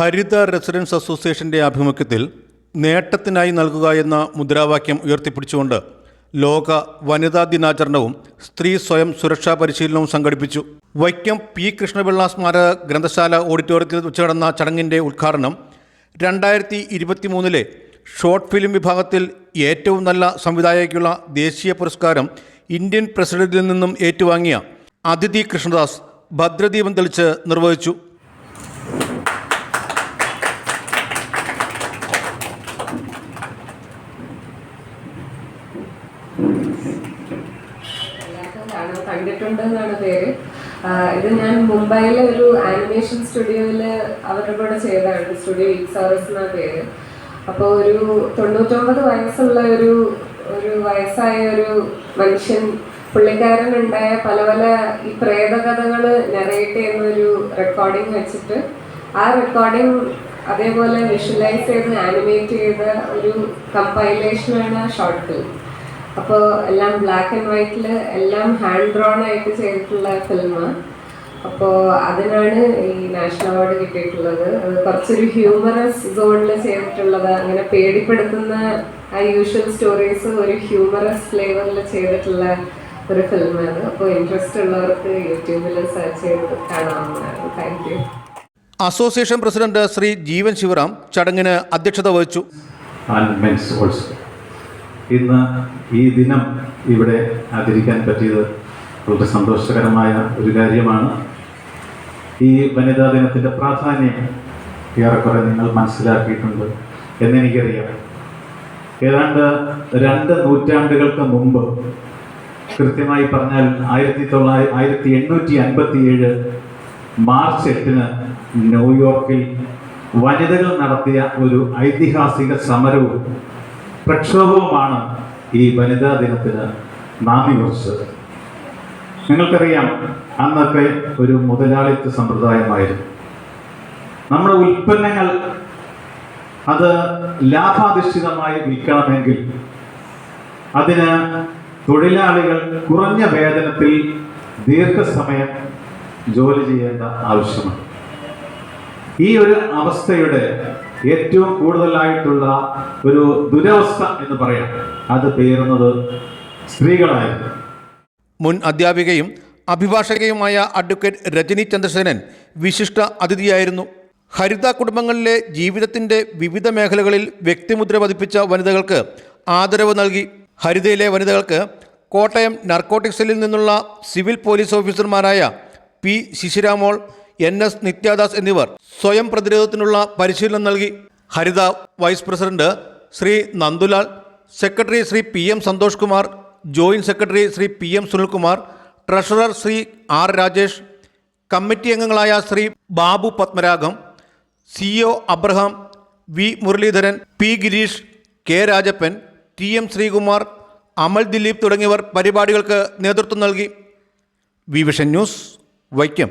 ഹരിത residence അസോസിയേഷൻ്റെ ആഭിമുഖ്യത്തിൽ നേട്ടത്തിനായി നൽകുക എന്ന മുദ്രാവാക്യം ഉയർത്തിപ്പിടിച്ചുകൊണ്ട് ലോക വനിതാ ദിനാചരണവും സ്ത്രീ സ്വയം സുരക്ഷാ പരിശീലനവും സംഘടിപ്പിച്ചു. വൈക്കം പി കൃഷ്ണപിള്ള സ്മാരക ഗ്രന്ഥശാല ഓഡിറ്റോറിയത്തിൽ വെച്ച് നടന്ന ചടങ്ങിൻ്റെ ഉദ്ഘാടനം 2023 ഷോർട്ട് ഫിലിം വിഭാഗത്തിൽ ഏറ്റവും നല്ല സംവിധായകയ്ക്കുള്ള ദേശീയ പുരസ്കാരം ഇന്ത്യൻ പ്രസിഡന്റിൽ നിന്നും ഏറ്റുവാങ്ങിയ അതിഥി കൃഷ്ണദാസ് ഭദ്രദീപം തെളിച്ച് നിർവഹിച്ചു. കണ്ടിട്ടുണ്ടെന്നാണ് പേര്. ഇത് ഞാൻ മുംബൈയിലെ ഒരു ആനിമേഷൻ സ്റ്റുഡിയോയിൽ അവരുടെ കൂടെ ചെയ്തതാണ്. സ്റ്റുഡിയോ ഇക്സാറസ് എന്നാണ് പേര്. അപ്പോൾ ഒരു 99 വയസ്സുള്ള ഒരു വയസ്സായ ഒരു മനുഷ്യൻ, പുള്ളിക്കാരൻ ഉണ്ടായ പല പല ഈ പ്രേതകഥകൾ നറേറ്റ് ചെയ്യുന്ന ഒരു റെക്കോർഡിങ് വെച്ചിട്ട് ആ റെക്കോർഡിങ് അതേപോലെ വിഷ്വലൈസ് ചെയ്ത് ആനിമേറ്റ് ചെയ്ത ഒരു കമ്പൈലേഷനാണ് ഷോർട്ട് ഫിലിം. അപ്പോൾ എല്ലാം ബ്ലാക്ക് ആൻഡ് വൈറ്റിൽ എല്ലാം ഹാൻഡ് ഡ്രോൺ ആയിട്ട് ചെയ്തിട്ടുള്ള ഫിലിമാണ്. അപ്പോൾ അതിനാണ് ഈ നാഷണൽ അവാർഡ് കിട്ടിയിട്ടുള്ളത്. അത് കുറച്ചൊരു ഹ്യൂമറസ് സോണിൽ ചെയ്തിട്ടുള്ളത്, അങ്ങനെ പേടിപ്പെടുത്തുന്ന ആ യൂഷ്വൽ സ്റ്റോറീസ് ഒരു ഹ്യൂമറസ് ഫ്ലേവറിൽ ചെയ്തിട്ടുള്ള ഒരു ഫിലിമാണ്. അപ്പോൾ ഇൻട്രസ്റ്റ് ഉള്ളവർക്ക് യൂട്യൂബിൽ സെർച്ച് ചെയ്ത് കാണാവുന്നതാണ്. Thank you. Association president Shri Jeevan Sivaram ചടങ്ങിന് അധ്യക്ഷത വഹിച്ചു. ഇന്ന് ഈ ദിനം ഇവിടെ ആചരിക്കാൻ പറ്റിയത് വളരെ സന്തോഷകരമായ ഒരു കാര്യമാണ്. ഈ വനിതാ ദിനത്തിൻ്റെ പ്രാധാന്യം ഏറെക്കുറെ നിങ്ങൾ മനസ്സിലാക്കിയിട്ടുണ്ട് എന്നെനിക്കറിയാം. ഏതാണ്ട് 2 നൂറ്റാണ്ടുകൾക്ക് മുമ്പ്, കൃത്യമായി പറഞ്ഞാൽ 1857 മാർച്ച് 8 ന്യൂയോർക്കിൽ വനിതകൾ നടത്തിയ ഒരു ഐതിഹാസിക സമരവും പ്രക്ഷോഭവുമാണ് ഈ വനിതാ ദിനത്തിന് നാന്ദി കുറിച്ചത്. നിങ്ങൾക്കറിയാം, അന്നൊക്കെ ഒരു മുതലാളിത്ത സമ്പ്രദായമായിരുന്നു. നമ്മുടെ ഉൽപ്പന്നങ്ങൾ അത് ലാഭാധിഷ്ഠിതമായി വിൽക്കണമെങ്കിൽ അതിന് തൊഴിലാളികൾ കുറഞ്ഞ വേതനത്തിൽ ദീർഘസമയം ജോലി ചെയ്യേണ്ട ആവശ്യമാണ്. ഈ ഒരു അവസ്ഥയുടെ ഏറ്റവും കൂടുതലായിട്ടുള്ള ഒരു ദുരവസ്ഥ എന്ന് പറയാം, അത് പേരുന്നത് സ്ത്രീകളായിരുന്നു. മുൻ അധ്യാപികയും അഭിഭാഷകയുമായ അഡ്വക്കേറ്റ് രജനി ചന്ദ്രസേനൻ വിശിഷ്ട അതിഥിയായിരുന്നു. ഹരിത കുടുംബങ്ങളിലെ ജീവിതത്തിൻ്റെ വിവിധ മേഖലകളിൽ വ്യക്തിമുദ്ര പതിപ്പിച്ച വനിതകൾക്ക് ആദരവ് നൽകി. ഹരിതയിലെ വനിതകൾക്ക് കോട്ടയം നർക്കോട്ടിക് സെല്ലിൽ നിന്നുള്ള സിവിൽ പോലീസ് ഓഫീസർമാരായ പി ശിശിരാമോൾ, NS നിത്യാദാസ് എന്നിവർ സ്വയം പ്രതിരോധത്തിനുള്ള പരിശീലനം നൽകി. Haritha vice president Shri Nandulal, secretary Shri PM Santhosh Kumar, joint secretary Shri PM Sunilkumar, treasurer Shri R Rajesh, committee അംഗങ്ങളായ Shri Babu Padmaragam, CEO Abraham, V Muraleedharan, P Girish, K Rajappan, TM Sreekumar, Amal Dileep തുടങ്ങിയവർ പരിപാടികൾക്ക് നേതൃത്വം നൽകി. Vision News, Vaikom.